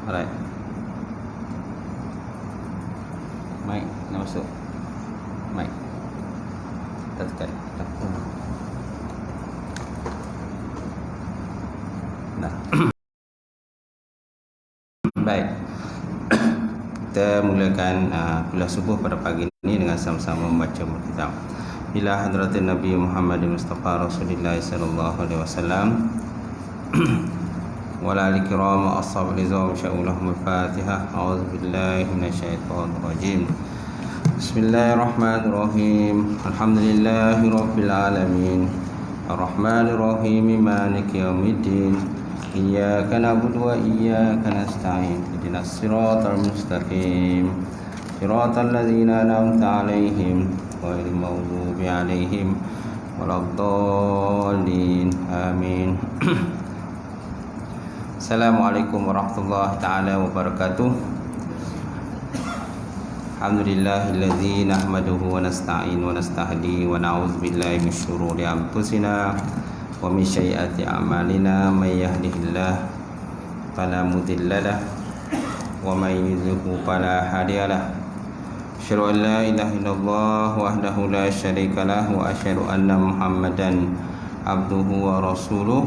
Alright. Mic nak masuk. Mic. Tekan. Nah. Baik. Kita mulakan kuliah subuh pada pagi ini dengan sama-sama membaca kitab. Ila hadratin Nabi Muhammad Mustafa Rasulullah sallallahu alaihi wasallam. Wala al-kiram ashab al-izam sya'ulahum al-Fatihah. A'udzu billahi minasyaitonir rajim. Bismillahirrahmanirrahim. Alhamdulillahi rabbil alamin. Ar-Rahmanir Rahim. Maliki yaumiddin. Iyyaka na'budu wa iyyaka nasta'in. Ihdinas siratal mustaqim. Siratal ladzina an'amta 'alaihim ghairil maghdubi 'alaihim waladdallin. Amin. Assalamualaikum warahmatullahi taala wabarakatuh. Alhamdulillahilladzi nahmaduhu wa nasta'in wa nastahdi wa na'udzu billahi min syururi anfusina wa min sayyiati a'malina. May yahdihillahu fala mudilla lahu wa may yudlilhu fala hadiya lahu. Asyhadu an la ilaha illallah wahdahu la syarika lahu wa asyhadu anna Muhammadan abduhu wa rasuluh.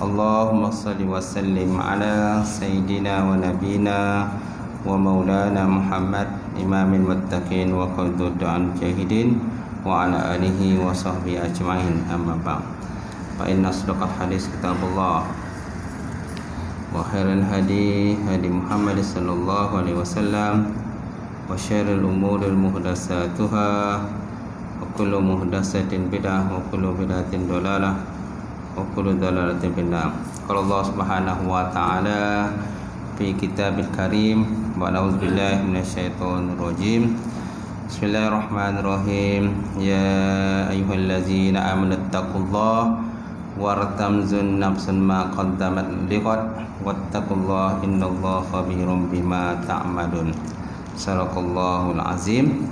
Allahumma salli wa sallim ala sayyidina wa nabina wa maulana Muhammad imamil muttaqin wa qadud du'an jahidin wa ala alihi wa sahbihi ajma'in. Amma ba'd. Fa inna asdaqal hadis kitabullah wa khairal hadi hadi Muhammad sallallahu alaihi wasallam wa syarrul umuri muhdatsatuha wa kullu muhdatsatin bid'ah wa kullu bid'atin dhalalah wa kullu dhalalatin finnar. Qala Allah Subhanahu wa ta'ala fi kitabil karim wa na'udzubillahi minasyaitonir rajim. Bismillahirrahmanirrahim. Ya ayyuhallazina amanu taqullaha wartamzun nafsun ma qaddamat liqad wattaqullaha innallaha khabirum bima ta'malun. Sadaqallahul azim.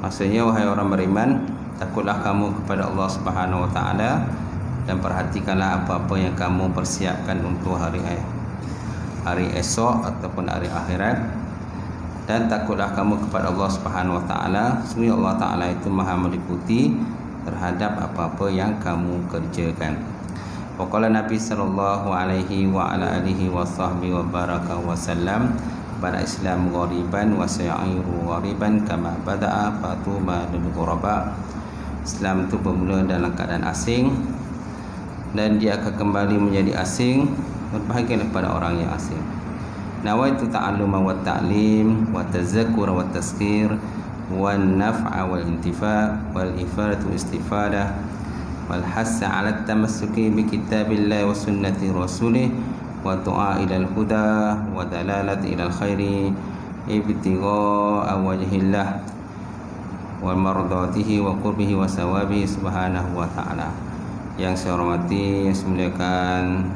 Maksudnya, wahai orang beriman, takutlah kamu kepada Allah Subhanahu wa taala dan perhatikanlah apa-apa yang kamu persiapkan untuk hari esok ataupun hari akhirat, dan takutlah kamu kepada Allah Subhanahu wa taala. Sesungguhnya Allah taala itu Maha meliputi terhadap apa-apa yang kamu kerjakan. Waqala Nabi sallallahu alaihi wa ala alihi wa sahbihi wa baraka wa sallam, bada Islam ghariban wa sa'iru ghariban kama bada'a fatuba lil ghuraba. Islam itu bermula dalam keadaan asing dan dia akan kembali menjadi asing. Berbahagialah pada orang yang asing. Nawaitu ta'alluma wa ta'lim wa tazakkura wa tazkir wa naf'a wal intifa' wal ifadatu istifadah wal hassa 'ala tamassuki bi kitabillahi wa sunnati rasulih wa du'a ilal huda wa dalalati ilal khairi ibtigha'a wajhillah wa mardatihi wa qurbihi wa sawabihi subhanahu wa ta'ala. Yang saya hormati, yang saya muliakan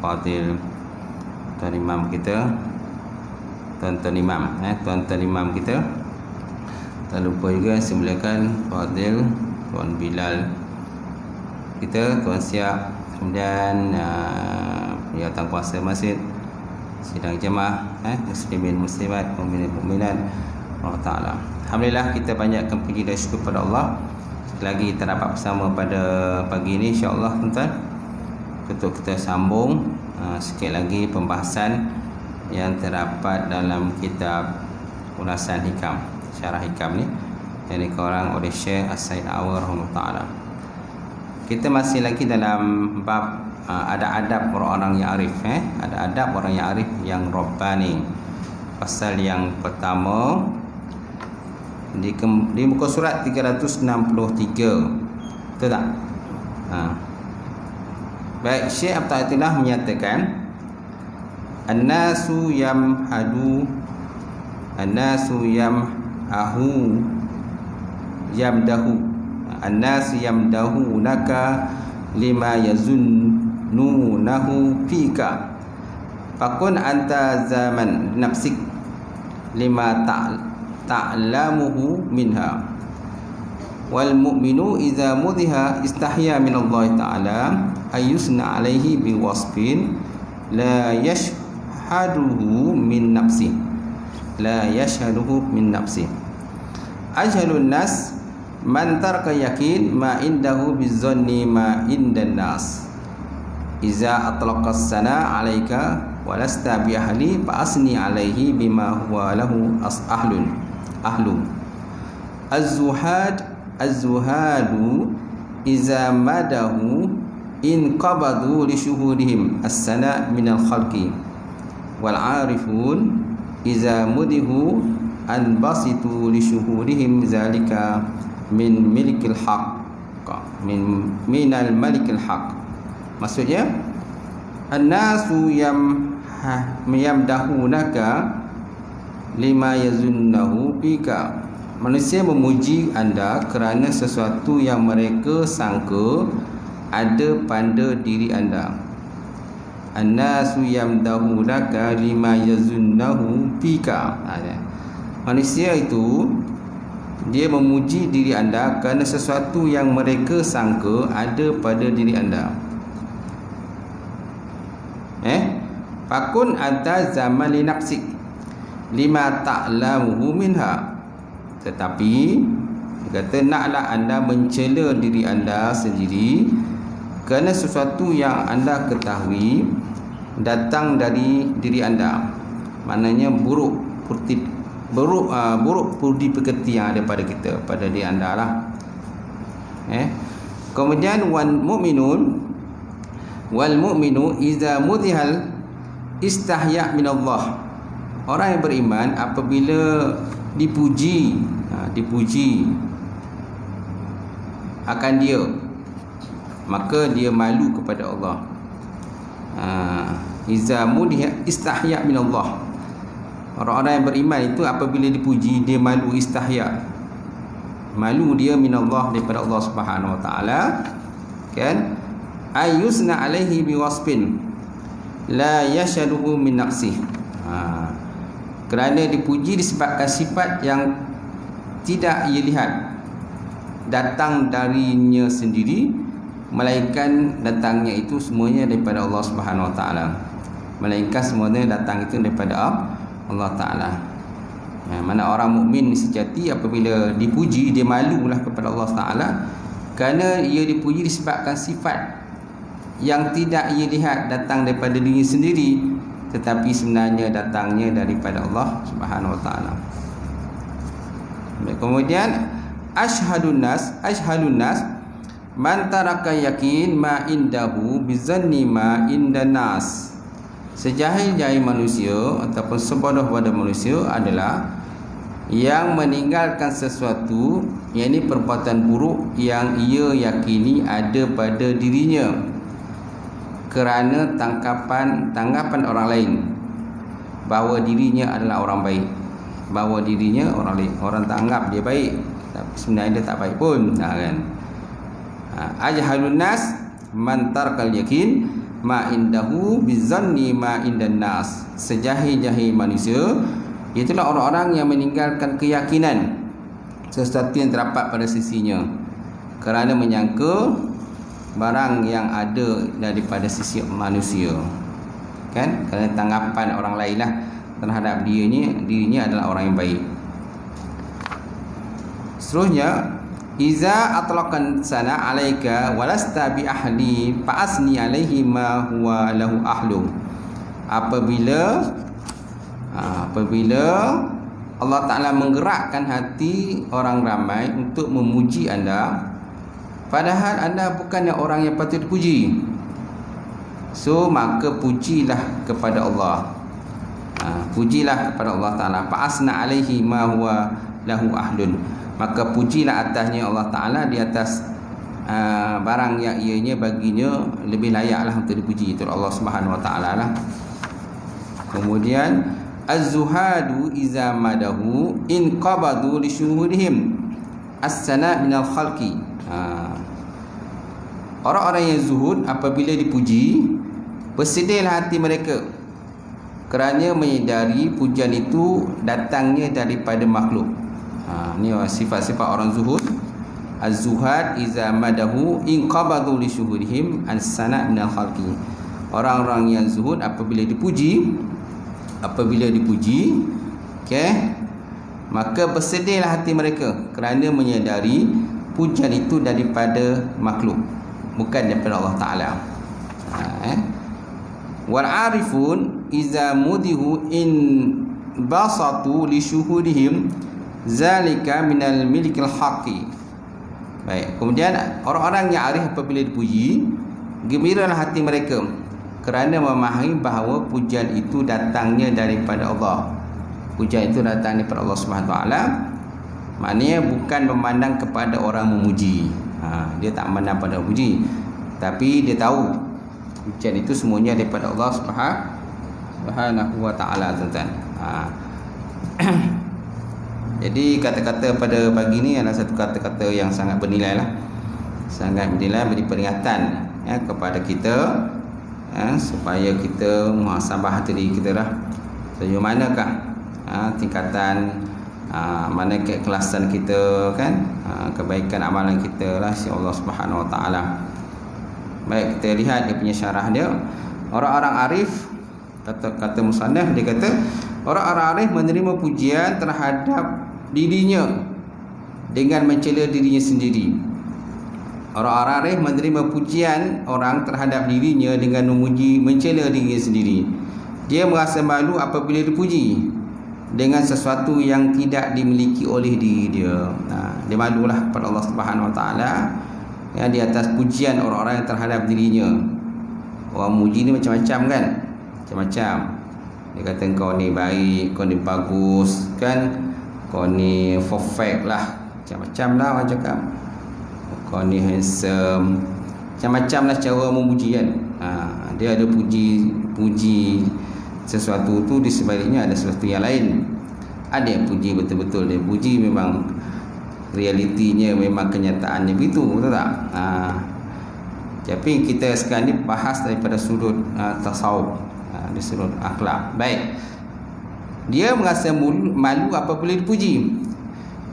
Fadil Tuan Imam kita, Tuan Imam kita. Tak lupa juga saya muliakan Fadil Tuan Bilal kita, Tuan Siap, kemudian penjawatan kuasa masjid, sidang jemaah, muslimin muslimat, mukminin mukminat, Allah Taala. Alhamdulillah, kita banyakkan puji dan syukur pada Allah. Lagi kita dapat bersama pada pagi ini, insya-Allah tuan-tuan, untuk kita sambung sikit lagi pembahasan yang terdapat dalam kitab Ulasan Hikam, Syarah Hikam ni, yang dikarang oleh Syekh As-Said Awar rahimahullah taala. Kita masih lagi dalam bab ada adab orang yang arif, ada adab orang yang arif yang rabbani. Pasal yang pertama di muka surat 363. Betul tak? Baik, Syekh Abdul Atillah menyatakan An-nasu yamhadu An-nasu yamhahu yamdahu An-nasu yamdahu naka lima yazunnunahu fika fakun anta zaman nafsik lima ta'lamuhu minha wal mu'minu idza mudhiha istahya min Allah ta'ala ayyusna alaihi biwasfin la yashhaduhu min nafsi, la yashhaduhu min nafsi. Ajhalun nas man taraka yakin ma indahu bizanni ma indan nas. Iza atlaqa as-sana 'alaika wa lasta bi ahli fa asni 'alaihi bima huwa lahu ahlu. Az-zuhadu iza madahu in qabadu li syuhudihim as-sana minal khalqi, wal 'arifun iza mudihu an basitu li syuhudihim zalika min milikil haq, minal malikil haq. Maksudnya an-nasu yamdahunaka lima yazunnahu bika. Manusia memuji anda kerana sesuatu yang mereka sangka ada pada diri anda. An-nasu yamdahunaka lima yazunnahu bika. Manusia itu dia memuji diri anda kerana sesuatu yang mereka sangka ada pada diri anda. Fakun anta zaman li nafsik lima ta'lamuhu minha. Tetapi kata, naklah anda mencela diri anda sendiri kerana sesuatu yang anda ketahui datang dari diri anda. Maknanya buruk budi pekerti yang ada pada kita, pada diri anda lah. Kemudian wal mu'minu iza mudhihal istahya minallah. Orang yang beriman apabila dipuji akan dia, maka dia malu kepada Allah. Iza mudhiya istahya minallah. Orang-orang yang beriman itu apabila dipuji dia malu, istahya, malu dia minallah, daripada Allah Subhanahu wa taala, kan? Ayusna alaihi biwasfin la yashaduhu min nafsih. Kerana dipuji disebabkan sifat yang tidak ia lihat datang darinya sendiri, melainkan datangnya itu semuanya daripada Allah Subhanahu wa taala. Melainkan semuanya datang itu daripada Allah taala. Mana orang mukmin sejati apabila dipuji dia malulah kepada Allah taala, kerana ia dipuji disebabkan sifat yang tidak ia lihat datang daripada dirinya sendiri, tetapi sebenarnya datangnya daripada Allah Subhanahu wa taala. Kemudian ashhadun nas man taraka yakin ma indahu bizanni ma indan nas. Sejahil-jahil manusia ataupun sebodoh-bodoh manusia adalah yang meninggalkan sesuatu, yakni perbuatan buruk yang ia yakini ada pada dirinya, kerana tanggapan orang lain bahawa dirinya adalah orang baik, bahawa dirinya orang tanggap dia baik, tapi sebenarnya dia tak baik pun, kan? Ajhalun nas man tarkal yakin ma indahu bizanni ma indan nas. Sejahil-jahil manusia itulah orang-orang yang meninggalkan keyakinan sesuatu yang terdapat pada sisinya, kerana menyangka barang yang ada daripada sisi manusia, kan? Kerana tanggapan orang lain lah terhadap dirinya adalah orang yang baik. Seterusnya, iza atlaqan sana alaika walasta bi ahli fa asni alaihi ma huwa lahu ahlu. Apabila Allah Ta'ala menggerakkan hati orang ramai untuk memuji anda, padahal anda bukannya orang yang patut dipuji, so maka pujilah kepada Allah. Pujilah kepada Allah Ta'ala. Fa'asna alaihi ma huwa lahu ahlun. Maka pujilah atasnya Allah Ta'ala di atas barang yang ianya baginya lebih layaklah untuk dipuji, itu Allah Subhanahu wa Ta'ala lah. Kemudian az-zuhadu iza madahu in qabadu li syuhudihim as-sana minal khalqi. Orang-orang yang zuhud apabila dipuji, bersedihlah hati mereka kerana menyedari pujian itu datangnya daripada makhluk. Ni sifat-sifat orang zuhud. Az-zuhad iza madahu in qabadu li syuhudihim as-sana minal khalqi. Orang-orang yang zuhud apabila dipuji apabila dipuji, okey, maka bersedihlah hati mereka kerana menyadari pujian itu daripada makhluk, bukan daripada Allah Ta'ala. Wal arifun iza mudihu in basatu li syuhudihim zalika minal milikil haqi. Baik, kemudian orang-orang yang arif apabila dipuji, gembiralah hati mereka kerana memahami bahawa pujian itu datangnya daripada Allah. Pujian itu datang daripada Allah Subhanahu Wa Taala. Maknanya bukan memandang kepada orang memuji. Dia tak memandang pada puji, tapi dia tahu pujian itu semuanya daripada Allah Subhanahu Wa Taala, tuan-tuan. Jadi kata-kata pada pagi ni adalah satu kata-kata yang sangat bernilai lah. Sangat bernilai, beri peringatan kepada kita, supaya kita muhasabah diri kita lah. Sejauh manakah tingkatan, mana keikhlasan kita, kan, kebaikan amalan kita lah, si Allah Subhanahu Wa Taala. Baik, kita lihat dia punya syarah dia. Orang-orang arif, kata musannaf, dia kata orang-orang arif menerima pujian terhadap dirinya dengan mencela dirinya sendiri. Orang-orang arif menerima pujian orang terhadap dirinya dengan mencela dirinya sendiri. Dia merasa malu apabila dipuji dengan sesuatu yang tidak dimiliki oleh diri dia. Dia malulah kepada Allah Subhanahu Wa Taala di atas pujian orang-orang yang terhadap dirinya. Orang muji ni macam-macam, kan? Macam-macam. Dia kata kau ni baik, kau ni bagus, kan? Kau ni perfect lah. Macam-macam lah orang cakap. Kau ni handsome. Macam-macam lah cara memuji, kan? Dia ada puji sesuatu tu, di sebaliknya ada sesuatu yang lain. Ada yang puji betul-betul, dia puji memang realitinya, memang kenyataannya begitu, betul tak? Tapi kita sekarang ni bahas daripada sudut tasawuf, dari sudut akhlak. Baik, dia merasa malu apabila dipuji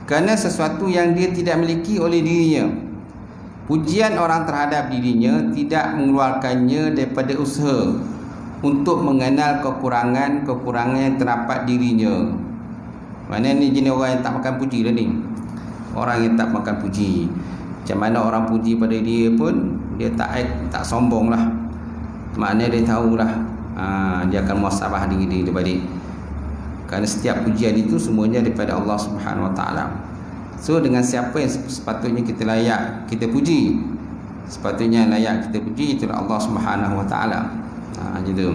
kerana sesuatu yang dia tidak miliki oleh dirinya. Pujian orang terhadap dirinya tidak mengeluarkannya daripada usaha untuk mengenal kekurangan yang terdapat dirinya. Mana ni jenis orang yang tak makan puji dah ni. Orang yang tak makan puji, macam mana orang puji pada dia pun dia tak sombong lah. Maknanya dia tahulah, dia akan muhasabah diri dia balik. Kerana setiap pujian itu semuanya daripada Allah Subhanahu Wa Taala. So dengan siapa yang sepatutnya kita layak kita puji? Sepatutnya layak kita puji itu Allah Subhanahu Wa Taala. Gitu.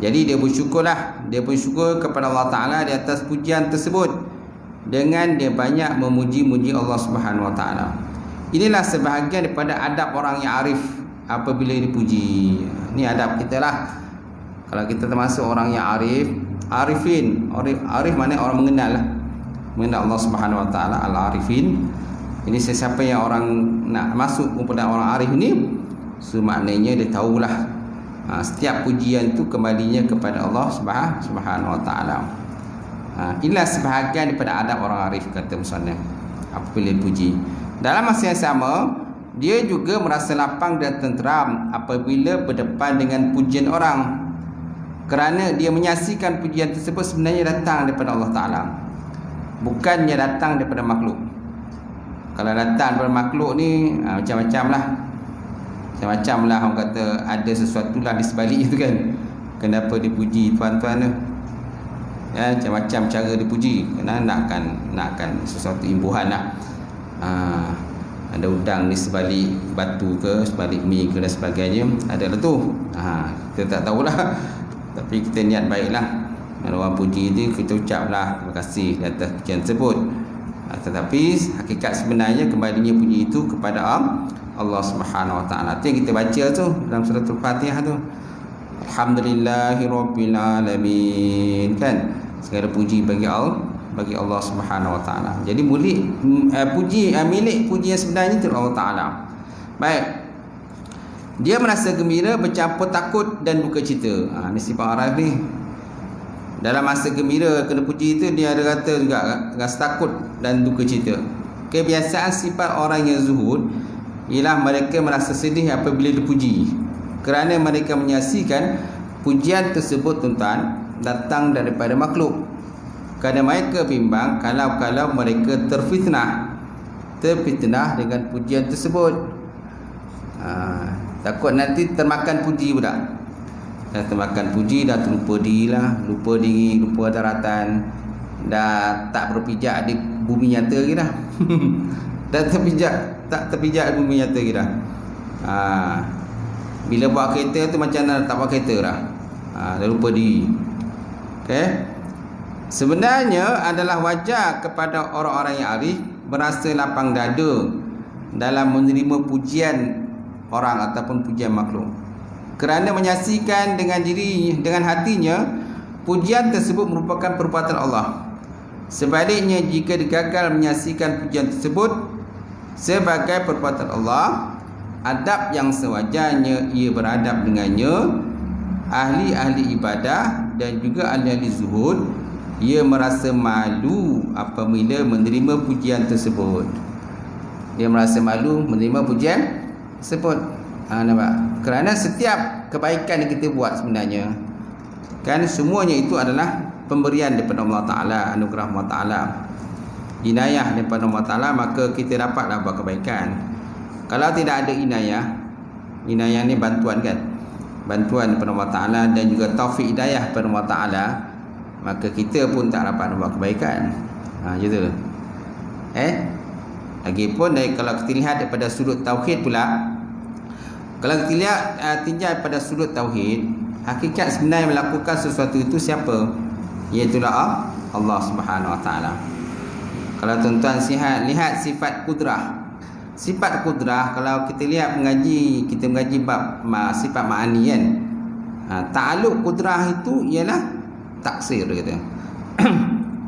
Jadi dia bersyukurlah, dia bersyukur kepada Allah Taala di atas pujian tersebut dengan dia banyak memuji-muji Allah Subhanahu Wa Taala. Inilah sebahagian daripada adab orang yang arif apabila dipuji. Ini adab kita lah. Kalau kita termasuk orang yang arifin, arif mana orang mengenal lah, mengenal Allah Subhanahu Wa Taala, al-arifin. Ini sesiapa yang orang nak masuk kepada orang arif ni, so maknanya dia tahulah setiap pujian tu kembalinya kepada Allah Subhanahu Wa Taala. Inilah sebahagian daripada adab orang arif, kata musannaf, apabila dipuji. Dalam masa yang sama, dia juga merasa lapang dan tenteram apabila berdepan dengan pujian orang, kerana dia menyaksikan pujian tersebut sebenarnya datang daripada Allah Ta'ala, bukannya datang daripada makhluk. Kalau datang daripada makhluk ni macam-macam lah. Macam-macam lah orang kata, ada sesuatu lah di sebalik itu, kan. Kenapa dipuji tuan-tuan tu? Macam-macam cara dipuji. Kerana nakkan sesuatu imbuhan lah. Ada udang di sebalik batu ke, sebalik mi ke dan sebagainya. Ada lah tu. Kita tak tahulah. Tapi kita niat baiklah. Kalau orang puji itu, kita ucaplah terima kasih di atas pujian tersebut. Tetapi hakikat sebenarnya kembalinya puji itu kepada Allah Subhanahu Wa Taala. Itu yang kita baca tu dalam surah Al-Fatihah tu. Alhamdulillahirabbil alamin, kan? Segala puji bagi Allah Subhanahu Wa Taala. Jadi milik puji yang sebenarnya itu Allah Taala. Baik. Dia merasa gembira, bercampur takut dan duka cita. Ni sifat arif ni. Dalam masa gembira kena puji itu, dia ada kata juga rasa takut dan duka cita. Kebiasaan sifat orang yang zuhud ialah mereka merasa sedih apabila dipuji, kerana mereka menyaksikan pujian tersebut, tuan-tuan, datang daripada makhluk. Kerana mereka bimbang kalau mereka terfitnah dengan pujian tersebut. Takut nanti termakan puji pula. Dah termakan puji, dah terlupa diri lah, lupa diri, lupa daratan, dah tak berpijak di bumi nyata lagi dah. Dah tak terpijak di bumi nyata lagi dah. Bila bawa kereta tu macam nak tak bawa kereta dah. Dah lupa diri. Okay. Sebenarnya adalah wajar kepada orang-orang yang arif berasa lapang dada dalam menerima pujian orang ataupun pujian makhluk, kerana menyaksikan dengan hatinya pujian tersebut merupakan perbuatan Allah. Sebaliknya, jika digagal menyaksikan pujian tersebut sebagai perbuatan Allah, adab yang sewajarnya ia beradab dengannya, ahli-ahli ibadah dan juga ahli-ahli zuhud, ia merasa malu apabila menerima pujian tersebut. Dia merasa malu menerima pujian tersebut. Nampak? Kerana setiap kebaikan yang kita buat sebenarnya, kan semuanya itu adalah pemberian daripada Allah Ta'ala, anugerah Allah Ta'ala, inayah daripada Allah Ta'ala, maka kita dapatlah buat kebaikan. Kalau tidak ada inayah ni bantuan kan, bantuan daripada Allah Ta'ala dan juga taufik hidayah daripada Allah Ta'ala, maka kita pun tak dapat buat kebaikan. Gitu. Lagipun kalau kita lihat daripada sudut tauhid pula, kalau kita lihat tinjau pada sudut tauhid, hakikat sebenarnya melakukan sesuatu itu siapa? Iaitulah Allah Subhanahu Wa Taala. Kalau tuan-tuan lihat sifat kudrah. Sifat kudrah, kalau kita lihat kita mengaji bab sifat ma'ani kan. Ta'alluq kudrah itu ialah taksir kata.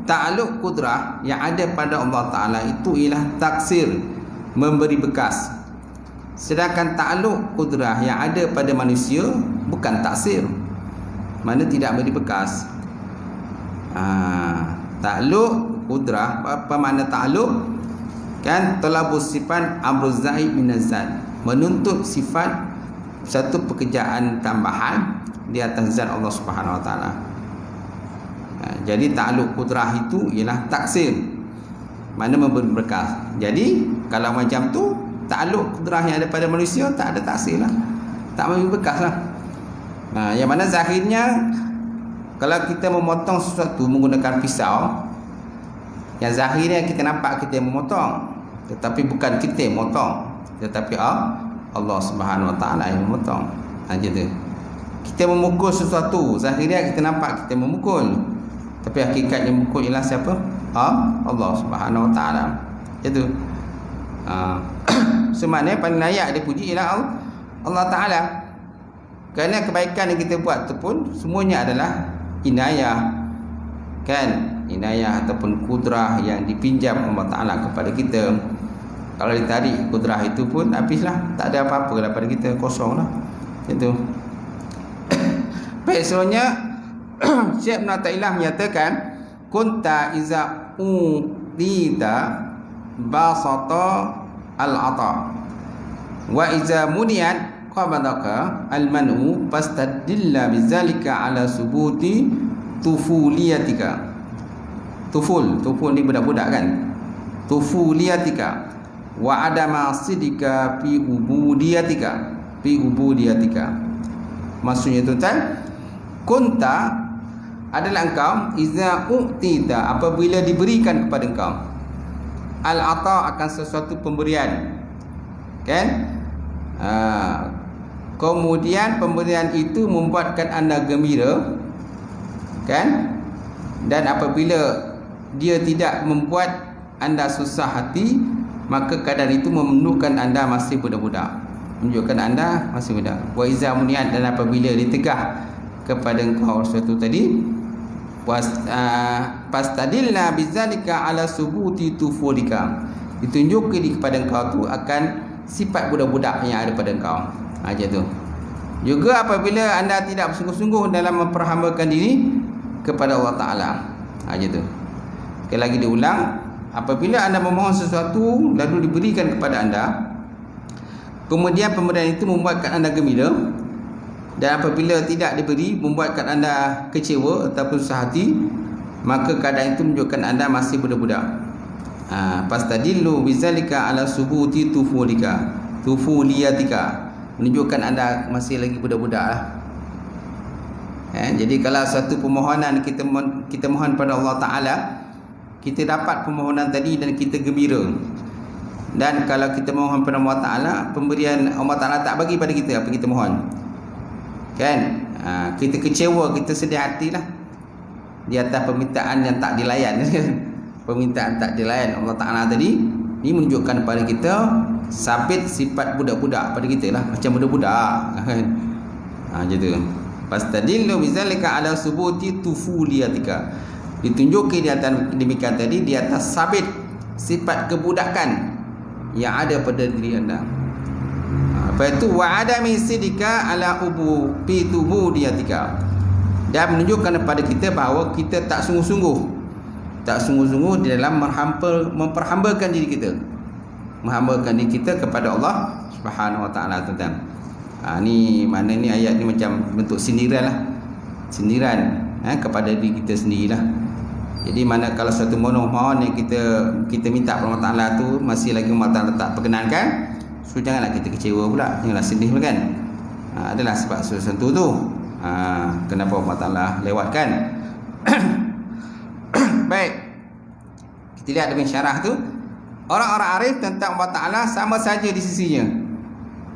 Ta'alluq kudrah yang ada pada Allah Ta'ala itu ialah taksir, memberi bekas. Sedangkan ta'alluq kudrah yang ada pada manusia bukan taksir, mana tidak beri bekas. Ta'alluq kudrah, apa makna ta'alluq? Kan talabus sifat amruz zaid minaz zat, menuntut sifat satu pekerjaan tambahan di atas zat Allah Subhanahu Wa Taala. Jadi ta'alluq kudrah itu ialah taksir, mana memberi bekas. Jadi kalau macam tu, ta'alluq kudrah yang ada pada manusia tak ada taksir lah, tak memberi bekas lah. Yang mana zahirnya, kalau kita memotong sesuatu menggunakan pisau, yang zahirnya kita nampak kita yang memotong, tetapi bukan kita yang memotong, tetapi Allah Subhanahu Wa Taala yang memotong. Gitu. Kita memukul sesuatu, zahirnya kita nampak kita memukul, tapi hakikatnya memukul ialah siapa? Allah Subhanahu Wa Taala. Itu. Sebenarnya paling layak dipuji ialah Allah Ta'ala. Kerana kebaikan yang kita buat tu pun semuanya adalah inayah, kan? Inayah ataupun kudrah yang dipinjam Allah Ta'ala kepada kita. Kalau ditarik kudrah itu pun habislah, tak ada apa-apa daripada kita, kosong lah. Itu. Baik, selanjutnya Syekh Ibn Athaillah menyatakan, kunta iza udita basata al-ata wa iza muniat qabadaka al-man'u fastadilla bizalika ala subuti tufuliyatika. Tuful ni budak-budak kan, tufuliyatika wa adama sidika fi ubudiyatika. Maksudnya tuan-tuan, kunta adalah engkau iza u'tita, apabila diberikan kepada engkau al-ata, akan sesuatu pemberian, kan? Kemudian pemberian itu membuatkan anda gembira, kan? Dan apabila dia tidak membuat anda susah hati, maka keadaan itu menunjukkan anda masih budak-budak, menunjukkan anda masih budak. Wa iza muniat, dan apabila ditegah kepada engkau sesuatu tadi, pastadilna bizalika ala subuti tufulika, ditunjukkan kepada engkau tu akan sifat budak-budak yang ada pada engkau. Aja tu. Juga apabila anda tidak bersungguh-sungguh dalam memperhambakan diri kepada Allah Ta'ala. Aja tu. Sekali lagi diulang, apabila anda memohon sesuatu lalu diberikan kepada anda, kemudian pemberian itu membuatkan anda gembira, Dan apabila tidak diberi membuatkan anda kecewa ataupun susah hati, maka keadaan itu menunjukkan anda masih budak-budak. Fastadillu bizalika ala subuti tufuliyatika, menunjukkan anda masih lagi budak-budak lah. Jadi kalau satu permohonan kita mohon pada Allah Ta'ala, kita dapat permohonan tadi dan kita gembira. Dan kalau kita mohon pada Allah Ta'ala, pemberian Allah Ta'ala tak bagi pada kita apa kita mohon, kan? Kita kecewa, kita sedih hatilah di atas permintaan yang tak dilayan. Permintaan tak dilayan Allah Ta'ala tadi ni menunjukkan kepada kita sabit sifat budak-budak pada kita lah, macam budak-budak, kan? Gitu. Fastadillu bizalika ala subuti tufuliyatika, ditunjuki di atas demikian tadi di atas sabit sifat kebudakan yang ada pada diri anda. Apa itu? Wa adami sidika ala ubu fi tubudiyatika, dan menunjukkan kepada kita bahawa kita tak sungguh-sungguh di dalam memperhambakan diri kita, menghambakan diri kita kepada Allah Subhanahu Wa Taala, tuan-tuan. Ni mana ni ayat ni macam bentuk sindiran lah, sindiran kepada diri kita sendirilah. Jadi mana kalau satu mohon yang kita minta kepada Allah Ta'ala tu masih lagi Allah Ta'ala tak perkenankan, so janganlah kita kecewa pula, janganlah sedih pula, kan? Adalah sebab sesuatu tu kenapa Allah Ta'ala lewatkan. Baik, kita lihat dengan syarah tu, orang-orang arif tentang Allah Ta'ala sama saja di sisinya,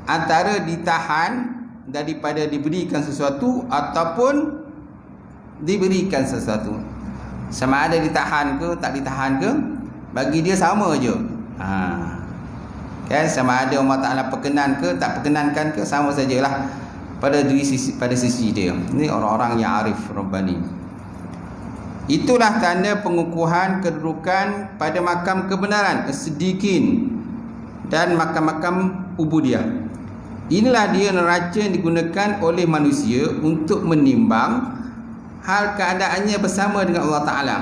antara ditahan daripada diberikan sesuatu ataupun diberikan sesuatu. Sama ada ditahan ke tak ditahan ke, bagi dia sama je. Kan, sama ada Allah Ta'ala perkenan ke tak perkenankan ke, sama sajalah pada sisi dia. Ini orang-orang yang arif Rabbani. Itulah tanda pengukuhan kedudukan pada makam kebenaran as-siddiqin dan makam-makam ubudiyah. Inilah dia neraca yang digunakan oleh manusia untuk menimbang hal keadaannya bersama dengan Allah Ta'ala.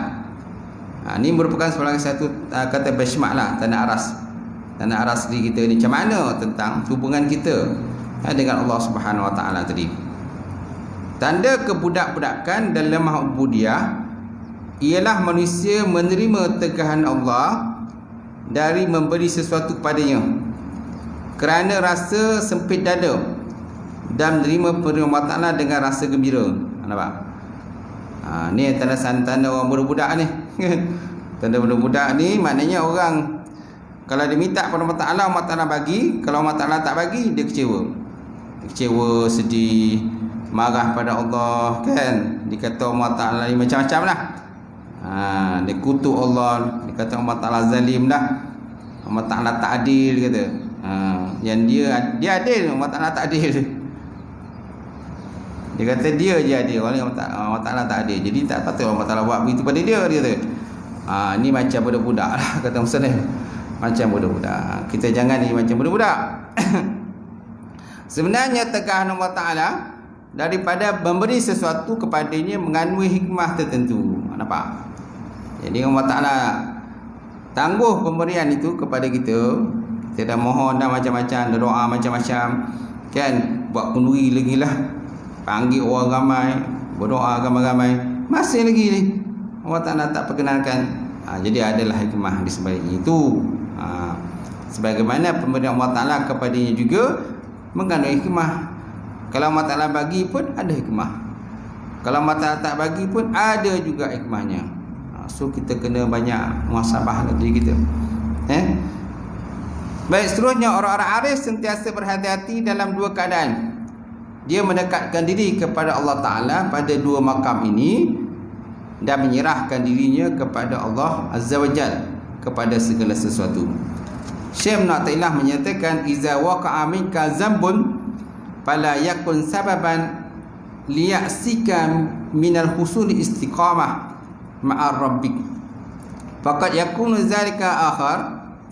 Ini merupakan sebagai satu kata benchmark lah, tanda aras diri kita ni, macam mana tentang hubungan kita dengan Allah Subhanahu Wa Ta'ala tadi. Tanda kebudak-budakan dalam lemah ubudiyah ialah manusia menerima tegahan Allah dari memberi sesuatu kepadanya kerana rasa sempit dada, dan menerima perintah Allah Ta'ala dengan rasa gembira. Nampak? Ni tanda orang budak-budak ni. Tanda budak-budak ni maknanya orang kalau dia minta kepada Allah Ta'ala bagi, kalau Allah Ta'ala tak bagi, dia kecewa. Sedih, marah pada Allah, kan? Dia kata Allah Ta'ala ni macam-macam lah. Dia kutuk Allah, dia kata Allah Ta'ala zalim dah, Allah Ta'ala tak adil, dia kata. Yang dia adil, Allah Ta'ala tak adil. Dia kata dia je adil, Allah Ta'ala tak adil. Jadi tak patut Allah Ta'ala buat begitu pada dia kata. Ni macam budak-budak lah, kata Muslim. Macam budak-budak. Kita jangan ni macam budak-budak. Sebenarnya tegahan Allah Ta'ala daripada memberi sesuatu kepadanya mengandungi hikmah tertentu. Nampak? Jadi Allah Ta'ala tangguh pemberian itu kepada kita. Kita dah mohon dah macam-macam, dah doa macam-macam, kan? Buat kenduri lagi lah, panggil orang ramai, berdoa ramai-ramai, masih lagi ni Allah Ta'ala tak perkenankan. Jadi adalah hikmah di sebalik itu. Sebagaimana pemberian Allah Ta'ala kepadanya juga mengandung hikmah. Kalau Allah Ta'ala bagi pun ada hikmah, kalau Allah Ta'ala tak bagi pun ada juga hikmahnya. So kita kena banyak muhasabah diri kita. Baik, seterusnya orang-orang arif sentiasa berhati-hati dalam dua keadaan. Dia mendekatkan diri kepada Allah Ta'ala pada dua makam ini dan menyerahkan dirinya kepada Allah Azza wa Jal kepada segala sesuatu. Syekh Ibn Athaillah menyatakan, iza waqa'a minka zambun fala yakun sababan liya'sika minal husuli istiqamah ma'ar rabbik, faqad yakunu zalika akhar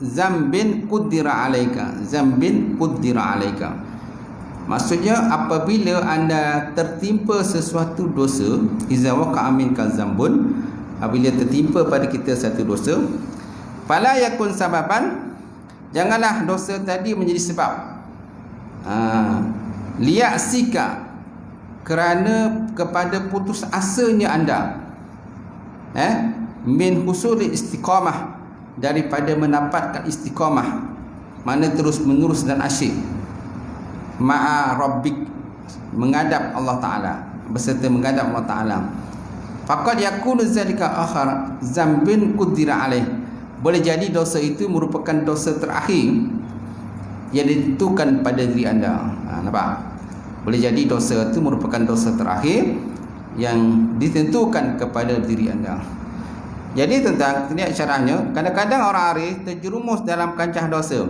zambin quddira alaika. Maksudnya apabila anda tertimpa sesuatu dosa, iza waqa'a minka zambun, apabila tertimpa pada kita satu dosa, fala yakun sababan, janganlah dosa tadi menjadi sebab liya'sika, kerana kepada putus asanya anda min husul istiqamah, daripada mendapatkan istiqamah, mana terus menerus dan asyik, ma'a rabbik, menghadap Allah Ta'ala, berserta menghadap Allah Ta'ala, faqad yakunu zalika akhar zambin qudira alaih, boleh jadi dosa itu merupakan dosa terakhir yang ditentukan pada diri anda. Nampak? Boleh jadi dosa itu merupakan dosa terakhir yang ditentukan kepada diri anda. Jadi tentang niat syarahnya, kadang-kadang orang arif terjerumus dalam kancah dosa.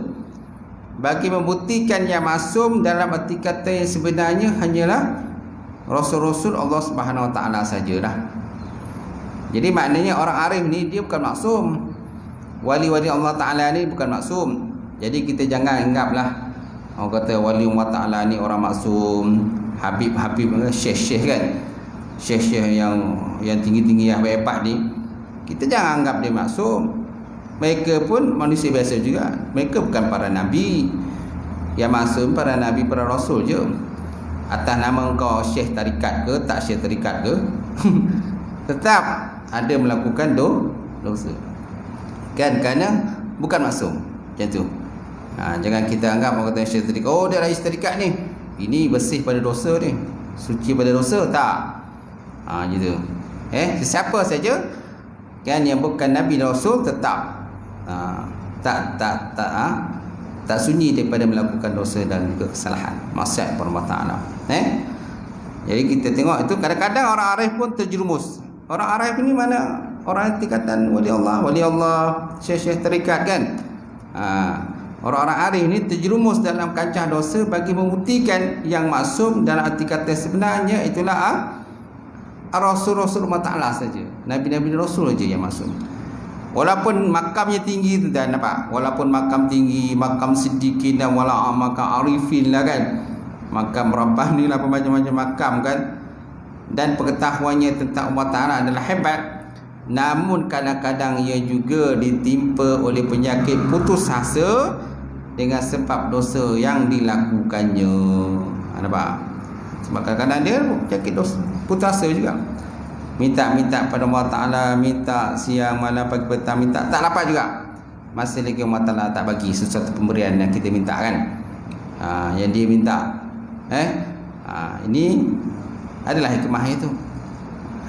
Bagi membuktikan yang maksum dalam arti kata yang sebenarnya hanyalah Rasul-Rasul Allah Subhanahu Wa Taala sajalah. Jadi maknanya orang arif ni dia bukan maksum. Wali-wali Allah Ta'ala ni bukan maksum. Jadi kita jangan anggaplah orang kata wali Allah Ta'ala ni orang maksum, Habib-habib, syekh-syekh kan, syekh-syekh yang tinggi-tinggi, yang hebat ni, kita jangan anggap dia maksum. Mereka pun manusia biasa juga. Mereka bukan para nabi. Yang maksum para nabi, para rasul je. Atas nama engkau syekh tarikat ke, tak syekh tarikat ke, tetap ada melakukan dosa kan, kerana bukan maksum. Macam tu. Jangan kita anggap orang kata syekh tarikat, oh dia rahis tarikat ni, ini bersih pada dosa ni, suci pada dosa, tak. Gitu. Sesiapa saja kan yang bukan nabi dan rasul tetap tak sunyi daripada melakukan dosa dan juga kesalahan, maksiat kepada Allah Taala. Jadi kita tengok itu kadang-kadang orang arif pun terjerumus. Orang arif ini mana? Orang tingkatan wali Allah, syekh-syekh tarikat kan. Orang-orang arif ini terjerumus dalam kancah dosa bagi membuktikan yang maksum dalam arti kata sebenarnya itulah Rasul-Rasul Allah Ta'ala saja, Nabi-Nabi Rasul saja yang maksum. Walaupun makamnya tinggi tu dah nampak, walaupun makam tinggi, makam siddiqin dan makam arifin lah kan, makam rabbani lah, macam-macam makam kan, dan pengetahuannya tentang Allah Ta'ala adalah hebat, namun kadang-kadang ia juga ditimpa oleh penyakit putus asa dengan sebab dosa yang dilakukannya. Nampak? Sebab kadang-kadang dia penyakit dosa putus asa juga, minta pada Allah Ta'ala, minta siang malam pagi petang, minta tak dapat juga, masih lagi Allah Ta'ala tak bagi sesuatu pemberian yang kita minta kan, yang dia minta. Ini adalah hikmahnya tu,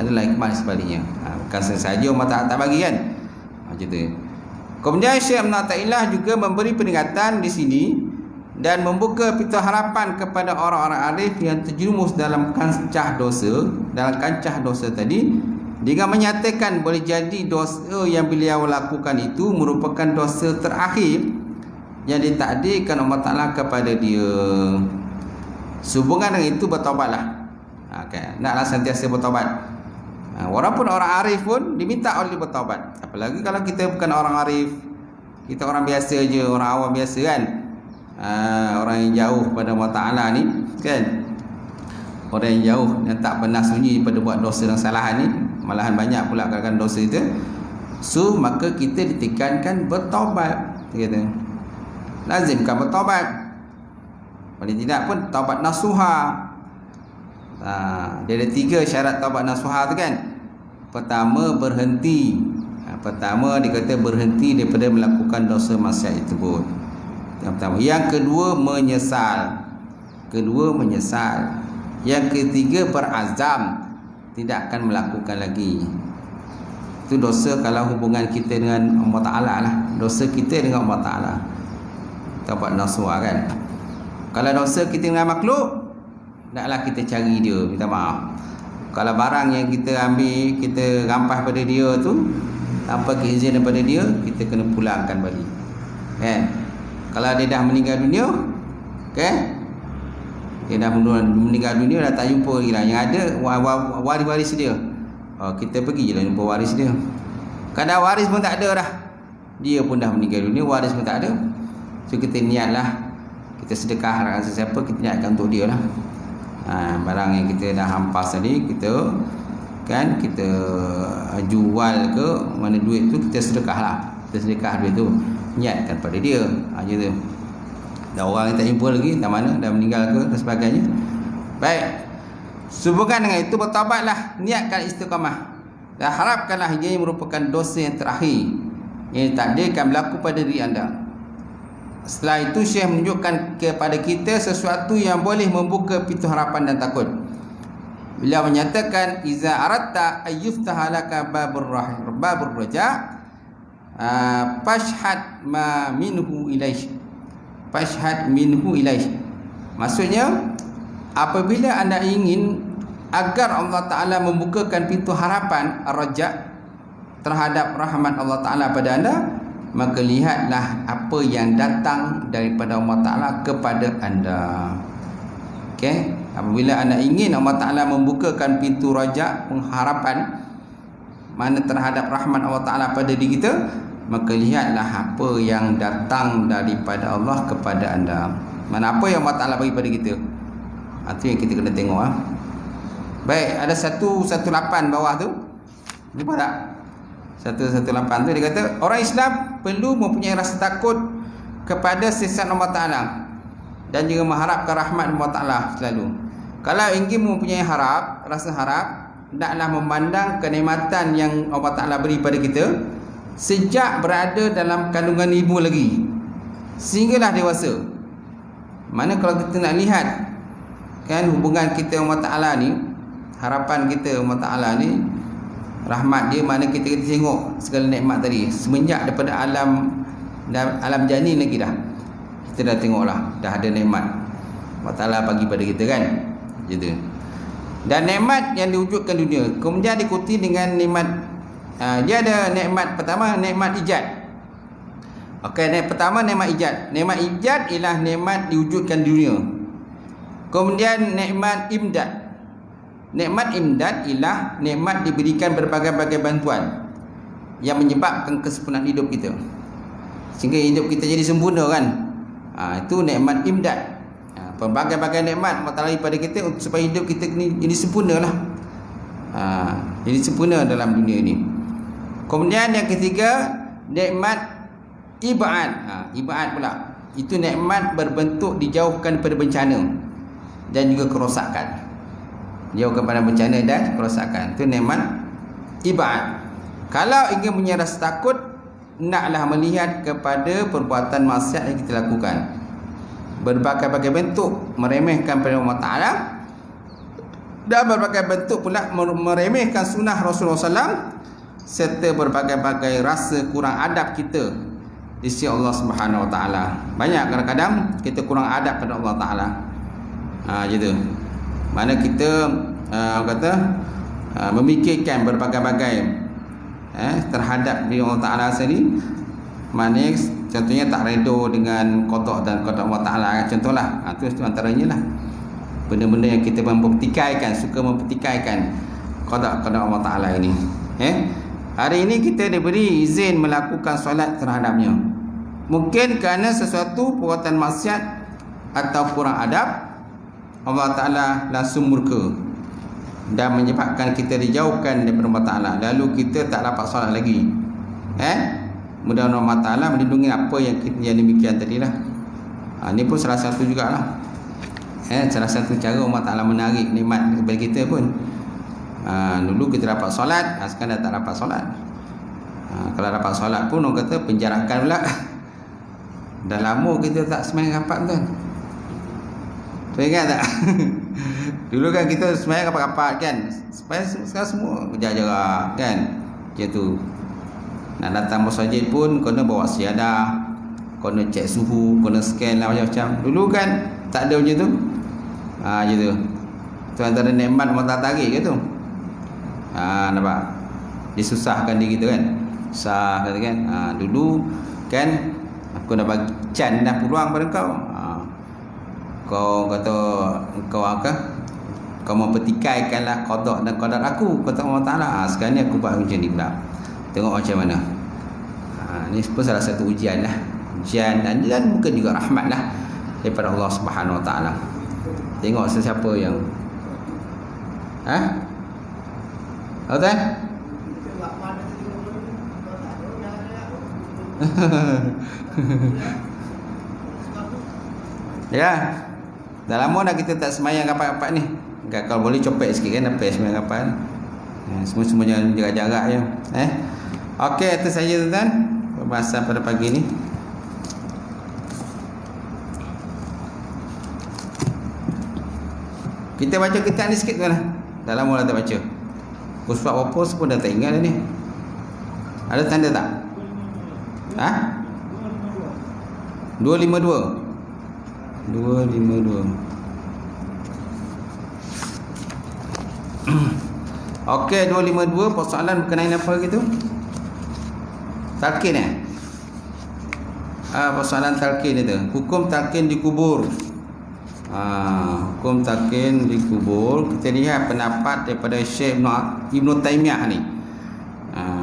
adalah hikmah sebaliknya. Bukan saja Allah Ta'ala tak bagi kan, macam tu. Kemudian Syekh Ibn Athaillah juga memberi peringatan di sini dan membuka pintu harapan kepada orang-orang arif yang terjerumus dalam kancah dosa tadi, dengan menyatakan boleh jadi dosa yang beliau lakukan itu merupakan dosa terakhir yang ditakdirkan Allah Ta'ala kepada dia. Sehubungan dengan itu bertaubatlah. Naklah sentiasa bertaubat. Walaupun orang arif pun diminta oleh bertaubat. Apalagi kalau kita bukan orang arif, kita orang biasa je, orang awam biasa kan. Orang yang jauh pada Allah Ta'ala ni kan, orang yang jauh, yang tak pernah sunyi pada buat dosa dan kesalahan ni, malahan banyak pula kadang-kadang dosa itu. So maka kita ditekankan bertaubat. Kata lazimkan bertaubat. Paling tidak pun taubat nasuha. Dia ada 3 syarat taubat nasuha tu kan. Pertama, berhenti. Pertama dia kata berhenti daripada melakukan dosa maksiat itu pun. Yang pertama. Yang kedua, menyesal. Yang ketiga, berazam tidak akan melakukan lagi. Itu dosa kalau hubungan kita dengan Allah Ta'ala lah. Dosa kita dengan Allah Ta'ala, taubat nasuha kan. Kalau dosa kita dengan makhluk, naklah kita cari dia, minta maaf. Kalau barang yang kita ambil, kita rampas pada dia tu tanpa keizin daripada dia, kita kena pulangkan balik kan. Kalau dia dah meninggal dunia kan, dia dah meninggal dunia, dah tak jumpa lagi lah. Yang ada waris-waris dia, kita pergi je lah jumpa waris dia. Kadang waris pun tak ada dah, dia pun dah meninggal dunia, waris pun tak ada. So kita niatlah, kita sedekah sesiapa, kita niatkan untuk dia lah. Barang yang kita dah hampas tadi, kita kan, kita jual ke mana duit tu, kita sedekah lah. Kita sedekah duit tu, niatkan pada dia aja tu. Dah orang yang tak jumpa lagi, tak mana dah meninggal ke dan sebagainya. Baik. Sehubungan dengan itu bertaubatlah, niatkan istiqamah dan harapkanlah ia merupakan dosa yang terakhir yang takdirkan berlaku pada diri anda. Setelah itu Syekh menunjukkan kepada kita sesuatu yang boleh membuka pintu harapan dan takut. Beliau menyatakan, iza aratta ayyuftaha laka babur raja fashhad ma minhu ilaih. Fashhad minhu ilaih. Maksudnya, apabila anda ingin agar Allah Ta'ala membukakan pintu harapan ar-raja terhadap rahmat Allah Ta'ala pada anda, maka lihatlah apa yang datang daripada Allah Ta'ala kepada anda. Okey, apabila anda ingin Allah Ta'ala membukakan pintu raja, pengharapan mana terhadap rahmat Allah Ta'ala pada diri kita, maka lihatlah apa yang datang daripada Allah kepada anda. Mana apa yang Allah Ta'ala bagi pada kita, itu yang kita kena tengok. Baik, ada 118 bawah tu. Jumpa tak? 118 tu dia kata, orang Islam perlu mempunyai rasa takut kepada sifat Allah Ta'ala dan juga mengharapkan rahmat Allah Ta'ala selalu. Kalau ingin mempunyai rasa harap, hendaklah memandang kenikmatan yang Allah Ta'ala beri pada kita sejak berada dalam kandungan ibu lagi sehinggalah dewasa. Mana kalau kita nak lihat kan hubungan kita Allah Ta'ala ni, harapan kita Allah Ta'ala ni, rahmat dia, mana kita tengok segala nikmat tadi semenjak daripada alam janin lagi dah kita dah tengok lah, dah ada nikmat Allah Ta'ala bagi pada kita kan, gitu. Dan nikmat yang diwujudkan dunia kemudian diikuti dengan nikmat, dia ada nikmat pertama, nikmat ijad. Okey, nikmat pertama nikmat ijad. Nikmat ijad ialah nikmat diwujudkan dunia. Kemudian nikmat imdad. Nikmat imdad ialah nikmat diberikan berbagai-bagai bantuan yang menyebabkan kesempurnaan hidup kita sehingga hidup kita jadi sempurna kan. Itu nikmat imdad. Pelbagai-bagai nikmat Allah Ta'ala pada kita supaya hidup kita ni jadi sempurna lah. Jadi sempurna dalam dunia ini. Kemudian yang ketiga, nikmat ibad. Ibad pula, itu nikmat berbentuk dijauhkan daripada bencana dan juga kerosakan. Jauhkan pada bencana dan kerosakan, itu nikmat ibad. Kalau ingin punya rasa takut, naklah melihat kepada perbuatan maksiat yang kita lakukan, berbagai-bagai bentuk meremehkan pada Allah Ta'ala dan berbagai bentuk pula meremehkan sunnah Rasulullah SAW, serta berbagai-bagai rasa kurang adab kita di sisi Allah Subhanahu Wa Ta'ala. Banyak kadang-kadang kita kurang adab pada Allah Ta'ala, gitu. Mana kita memikirkan berbagai-bagai terhadap diri Allah Ta'ala sendiri. Mana contohnya tak redha dengan qada dan qada Allah Ta'ala, contohlah. Itu antaranya lah benda-benda yang kita mempertikaikan, suka mempertikaikan qada Allah Ta'ala ini. Hari ini kita diberi izin melakukan solat terhadapnya. Mungkin kerana sesuatu perbuatan maksiat atau kurang adab, Allah Ta'ala langsung murka dan menyebabkan kita dijauhkan daripada Allah Ta'ala, lalu kita tak dapat solat lagi. Mudah-mudahan Allah Ta'ala melindungi apa yang demikian tadi lah. Ini pun salah satu jugalah, salah satu cara Allah Ta'ala menarik nikmat kepada kita pun. Dulu kita dapat solat, sekarang dah tak dapat solat. Kalau dapat solat pun orang kata penjarakan pula. Dah lama kita tak semayang rapat tu. Tu ingat tak? Dulu kan kita semayang rapat-rapat kan. Sekarang semua jarak-jarak kan. Macam tu. Nak datang masjid pun kena bawa siadah, kena cek suhu, kena scan lah macam-macam. Dulu kan tak ada macam tu. Macam tu. Tu antara nikmat Allah tarik ke tu. Nampak? Disusahkan diri kita kan. Susah kata kan. Dulu kan aku dah bagi can dah peluang pada kau. Kau kata kau kau mempertikaikanlah qada dan qadar aku, kata Allah Ta'ala. Sekarang ni aku buat macam ni pula. Tengok macam mana. Ni pun salah satu ujian lah. Ujian dan mungkin juga rahmat lah daripada Allah Subhanahu Wa Ta'ala. Tengok sesiapa yang Tahu tak? Ya. Dah lama dah kita tak semayang rapat-rapat ni. Kalau boleh copek sikit kan, apa sebenarnya kapan. Semua-semuanya jaga jarak je. Okey, itu saja tuan-tuan pembahasan pada pagi ni. Kita baca kitab ni sikit tuan. Dah lama dah tak baca. Surat apa pun dah tak ingat dah ni. Ada tanda tak? 252. Okey, 252 persoalan berkenaan apa gitu? Talqin persoalan talqin itu. Hukum talqin dikubur. Hukum talqin dikubur. Kita lihat pendapat daripada Syekh Ibn Taymiyah ni.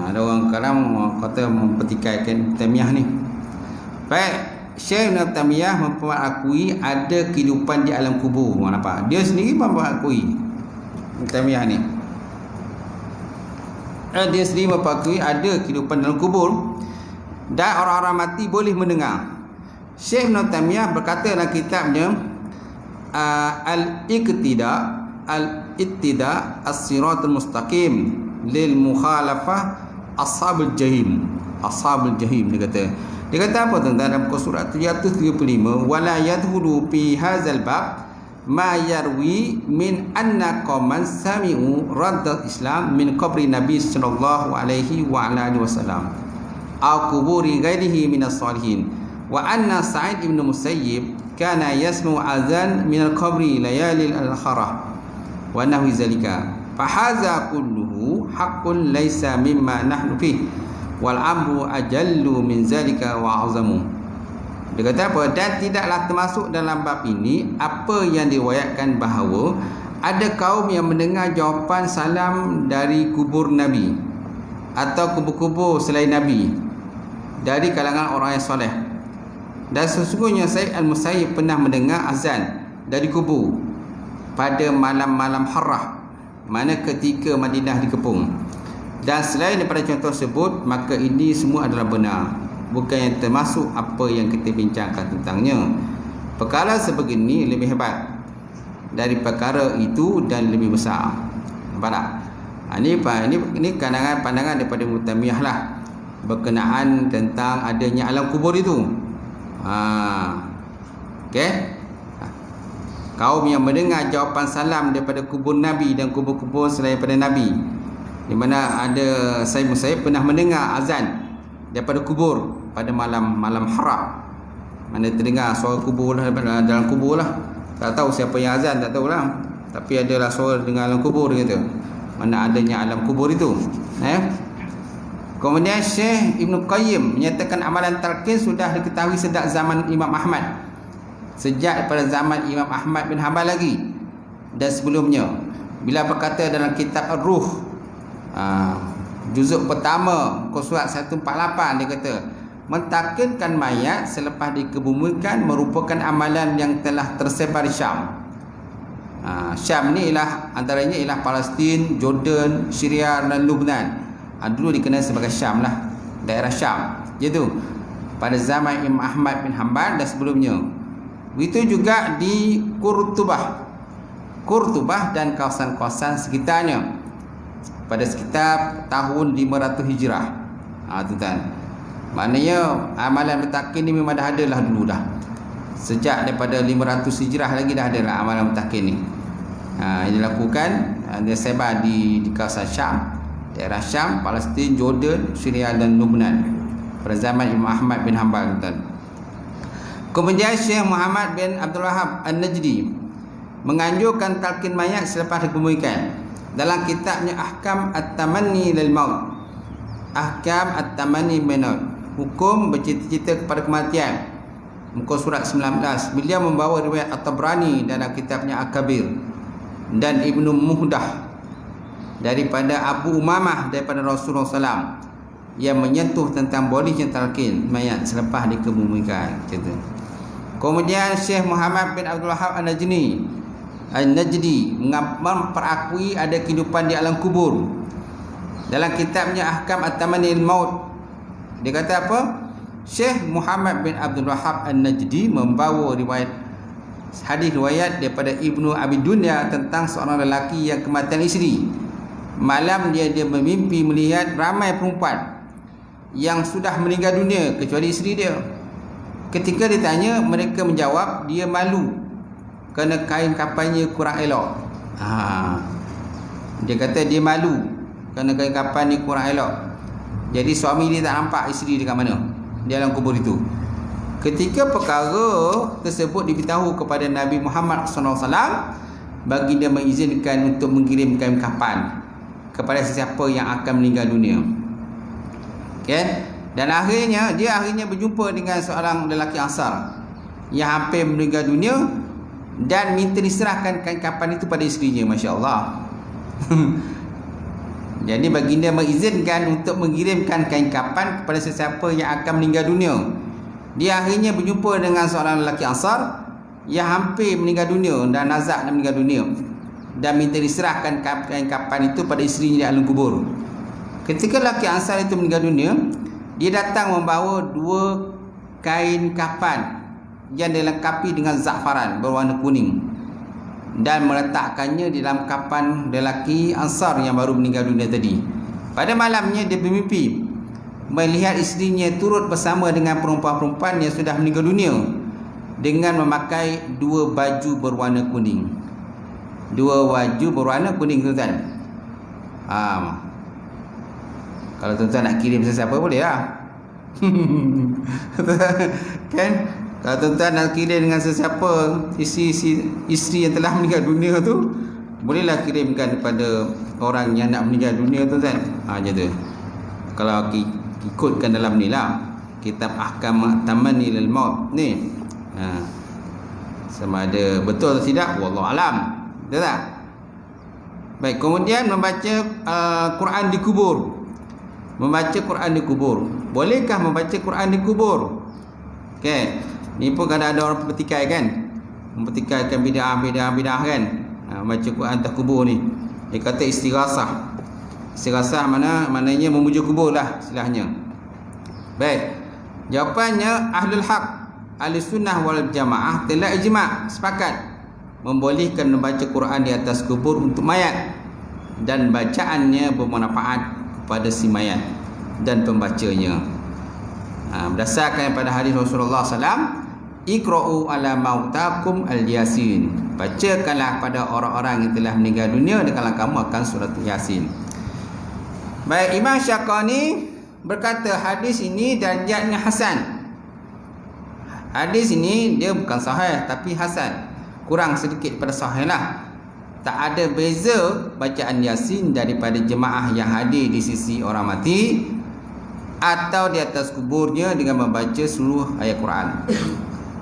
Ada orang kalam kata mempertikaikan Taymiyah ni. Baik, Syekh Ibn Taymiyah mengakui ada kehidupan di alam kubur. Nampak? Dia sendiri mengakui Ibn Taymiyah ni. Dia sendiri mengakui ada kehidupan dalam kubur dan orang-orang mati boleh mendengar. Syekh Ibn Taymiyah berkata dalam kitabnya Al-Iqtida As-Siratul Mustaqim lil Mukhalafah Ashabul Jahim. Ashabul Jahim dia kata apa tuan-tuan dalam surat 735, wala yadkhulu fi hadzal bab ma yarwi min anna qauman sami'u raddal Islam min qabri Nabi sallallahu alaihi wa ala alihi wasallam aw quburi ghairihi min as-salihin wa anna Sa'id ibn Musayyib kana yasma'u azan min al-qabri layali al-akhirah wa nahwi zalika fa hadza kulluhu haqqun laysa mimma nahnu fihi wal amru ajallu min zalika wa azamu. Dia kata apa? Dan tidaklah termasuk dalam bab ini apa yang diriwayatkan bahawa ada kaum yang mendengar jawapan salam dari kubur Nabi atau kubur-kubur selain Nabi dari kalangan orang yang soleh. Dan sesungguhnya Sa'id al-Musayyib pernah mendengar azan dari kubur pada malam-malam harrah, mana ketika Madinah dikepung. Dan selain daripada contoh tersebut, maka ini semua adalah benar, bukan yang termasuk apa yang kita bincangkan tentangnya. Perkara sebegini lebih hebat dari perkara itu dan lebih besar. Nampak tak? Ini pandangan daripada Mutamiyah lah berkenaan tentang adanya alam kubur itu. Okey. Kaum yang mendengar jawapan salam daripada kubur Nabi dan kubur-kubur selain daripada Nabi, di mana ada Sa'id Musayyib pernah mendengar azan daripada kubur pada malam haram, mana terdengar suara kubur lah, dalam kubur lah. Tak tahu siapa yang azan, tak tahulah, tapi adalah suara dengan alam kubur gitu, mana adanya alam kubur itu. Kemudian Syekh Ibn Qayyim menyatakan amalan talqin sudah diketahui sejak zaman Imam Ahmad, sejak pada zaman Imam Ahmad bin Hanbal lagi dan sebelumnya. Bila berkata dalam kitab Ar-Ruh juzuk pertama surat 148, dia kata mentalqinkan mayat selepas dikebumikan merupakan amalan yang telah tersebar di Syam. Syam ni ialah antaranya ialah Palestin, Jordan, Syria dan Lebanon. Dulu dikenal sebagai Syam lah, daerah Syam. Itu pada zaman Imam Ahmad bin Hanbal dan sebelumnya. Begitu juga di Qurtubah dan kawasan-kawasan sekitarnya pada sekitar tahun 500 Hijrah. Tuan-tuan, maknanya amalan bertalqin ni memang dah ada lah dulu dah. Sejak daripada 500 Hijrah lagi dah ada lah amalan bertalqin ni. Yang dilakukan, dia sebar di kawasan Syam, daerah Syam, Palestin, Jordan, Syria dan Lebanon pada zaman Imam Ahmad bin Hanbal, tuan. Kemudian Syekh Muhammad bin Abdul Wahab An-Najdi menganjurkan talqin mayat selepas dikebumikan dalam kitabnya Ahkam At-Tamanni lil Maut. Ahkam At-Tamanni lil Maut, hukum bercita-cita kepada kematian, muka surat 19. Beliau membawa riwayat At-Tabrani dalam kitabnya Al-Kabir dan Ibnu Muhdah daripada Abu Umamah daripada Rasulullah SAW yang menyentuh tentang bolehnya talqin mayat selepas dikebumikan. Kemudian Syekh Muhammad bin Abdul Wahab An-Najdi memperakui ada kehidupan di alam kubur. Dalam kitabnya Ahkam At-Tamanni lil Maut, dia kata apa? Syekh Muhammad bin Abdul Wahab An-Najdi membawa riwayat hadis riwayat daripada Ibnu Abi Dunya tentang seorang lelaki yang kematian isteri. Malam dia bermimpi melihat ramai perempuan yang sudah meninggal dunia kecuali isteri dia. Ketika ditanya, mereka menjawab dia malu kerana kain kafannya kurang elok. Dia kata dia malu kerana kain kafan ni kurang elok. Jadi suami dia tak nampak isteri dekat mana, di dalam kubur itu. Ketika perkara tersebut diberitahu kepada Nabi Muhammad SAW, baginda mengizinkan untuk mengirim kain kafan kepada sesiapa yang akan meninggal dunia. Okay? Dan akhirnya dia berjumpa dengan seorang lelaki Ansar yang hampir meninggal dunia dan minta diserahkan kain kafan itu pada isterinya. Masya Allah. Jadi baginda mengizinkan untuk mengirimkan kain kafan kepada sesiapa yang akan meninggal dunia. Dia akhirnya berjumpa dengan seorang lelaki Ansar yang hampir meninggal dunia dan nazak dan meninggal dunia, dan minta diserahkan kain kafan itu pada isterinya di alam kubur. Ketika lelaki Ansar itu meninggal dunia, dia datang membawa 2 kain kafan yang dilengkapi dengan za'faran berwarna kuning dan meletakkannya di dalam kafan lelaki Ansar yang baru meninggal dunia tadi. Pada malamnya dia bermimpi melihat isterinya turut bersama dengan perempuan-perempuan yang sudah meninggal dunia dengan memakai 2 baju berwarna kuning. 2 baju berwarna kuning, tuan-tuan. Kalau tuan-tuan nak kirim sesiapa boleh lah. Kan? Kalau tuan-tuan nak kirim dengan sesiapa isteri yang telah meninggal dunia tu, bolehlah kirimkan kepada orang yang nak meninggal dunia, tuan-tuan. Macam tu. Kalau ikutkan dalam ni lah, kitab Ahkam Tamani lil Maut ni, sama ada betul atau tidak, wallahu alam. Betul tak? Baik, kemudian membaca Quran di kubur. Membaca Quran di kubur. Bolehkah membaca Quran di kubur? Okey. Ni pun kadang ada orang bertikai kan, mempertikaikan bid'ah kan. Baca Quran atas kubur ni, dia kata istighasah. Istighasah maknanya memuja kubur lah istilahnya. Baik, jawapannya Ahlul Haq, Ahli Sunnah wal Jamaah telah ijma' sepakat membolehkan membaca Quran di atas kubur untuk mayat, dan bacaannya bermanfaat kepada si mayat dan pembacanya. Berdasarkan pada hadis Rasulullah SAW, Iqra'u ala mautakum al-Yasin, bacakanlah pada orang-orang yang telah meninggal dunia di kalangan kamu akan surat Yasin. Baik, Imam Syakani berkata hadis ini darjatnya hasan. Hadis ini dia bukan sahih tapi hasan, kurang sedikit pada sahih lah. Tak ada beza bacaan Yasin daripada jemaah yang hadir di sisi orang mati atau di atas kuburnya dengan membaca seluruh ayat Quran,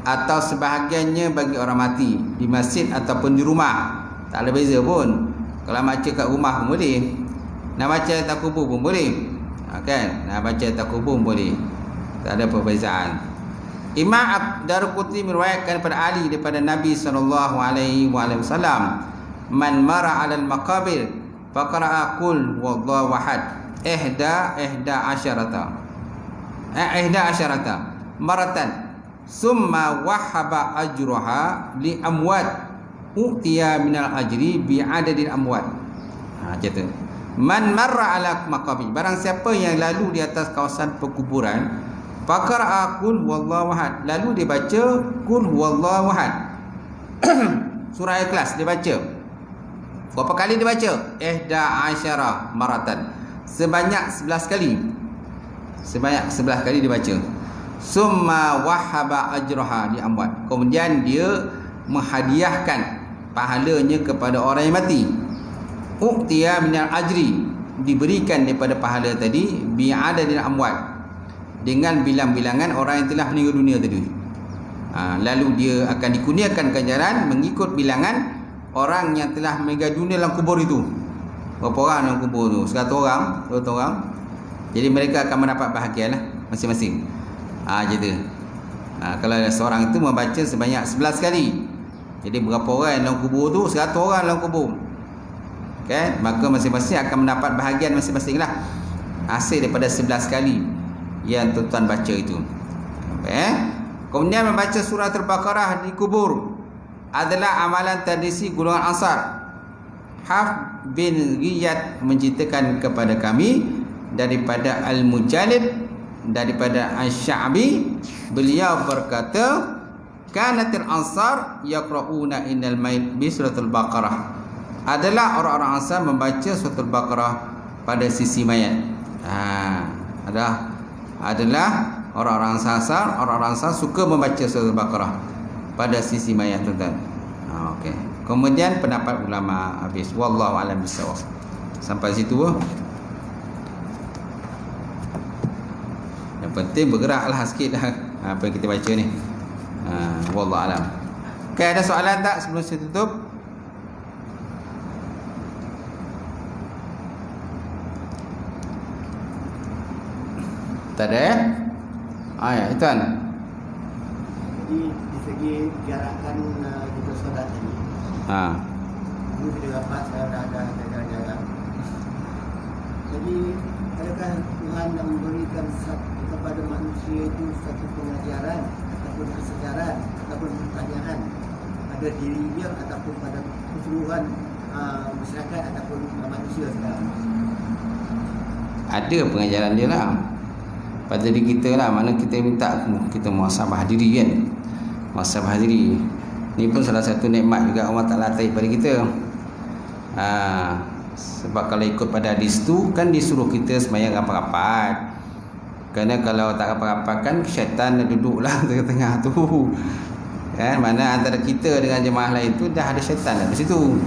atau sebahagiannya bagi orang mati di masjid ataupun di rumah. Tak ada beza pun. Kalau baca kat rumah pun boleh, nak baca atas kubur pun boleh, kan? Nak baca atas kubur pun boleh. Tak ada perbezaan. Imam Daruqutni meriwayatkan daripada Ali daripada Nabi SAW, man mara 'alal maqabir faqara'a qul huwallahu ahad ihda asyarata maratan summa wahaba ajruha li amwat utiya minal ajri bi adadil amwat. Macam tu. Man marra 'ala maqabir, barang siapa yang lalu di atas kawasan perkuburan, faqara'a qul huwallahu ahad, lalu dia baca qul huwallahu ahad surah Ikhlas dia baca. Berapa kali dia baca? Ihda asyara maratan, sebanyak 11 kali. Sebanyak 11 kali dia baca. Summa wahaba ajraha di amwat, kemudian dia menghadiahkan pahalanya kepada orang yang mati. Uqtiya minal ajri, diberikan daripada pahala tadi, bi'adadil amwat, dengan bilang-bilangan orang yang telah meninggal dunia tadi. Lalu dia akan dikurniakan ganjaran mengikut bilangan orang yang telah meninggal dunia dalam kubur itu. Berapa orang dalam kubur tu? 100 orang, 200 orang. Jadi mereka akan mendapat bahagian lah masing-masing. Gitu. Kalau seorang itu membaca sebanyak 11 kali, jadi berapa orang dalam kubur tu? 100 orang dalam kubur. Okay? Maka masing-masing akan mendapat bahagian masing-masing lah, hasil daripada 11 kali yang tuan-tuan baca itu. Okay? Kemudian membaca surah Al-Baqarah di kubur. adalah amalan tradisi golongan Ansar. Haf bin Riyad menceritakan kepada kami daripada Al-Mujalib, daripada Asy-Sya'bi, beliau berkata, kanatil ansar yaqra'una innal mayt bi suratul Baqarah. Adalah orang-orang Ansar membaca suratul Baqarah pada sisi mayat. Adalah orang-orang Ansar suka membaca suratul Baqarah pada sisi mayat, tuan-tuan. Okey. Kemudian pendapat ulama habis. Wallahu a'lam bissawab. Sampai situ. Yang penting bergeraklah sikitlah apa yang kita baca ni. Wallahu a'lam. Okey, ada soalan tak sebelum saya tutup? Tak ada? Ya, Tuan. Jadi di segi jarakan kita solat tadi. Ini bila dapat saya ada jaga. Jadi adakah Tuhan yang memberikan kepada manusia itu satu pengajaran ataupun kesedaran ataupun pertanyaan pada diri dia ataupun pada keseluruhan masyarakat ataupun manusia sekarang? Ada pengajaran dia lah pada diri kita lah. Mana kita minta kita muhasabah diri kan. Muhasabah diri ni pun salah satu nikmat juga Allah Ta'ala tarik pada kita. Sebab kalau ikut pada hadis tu kan disuruh kita sembahyang rapat-rapat. Kerana kalau tak rapat-rapat kan syaitan duduklah tengah-tengah tu. Kan, mana antara kita dengan jemaah lain tu dah ada syaitan dah di situ.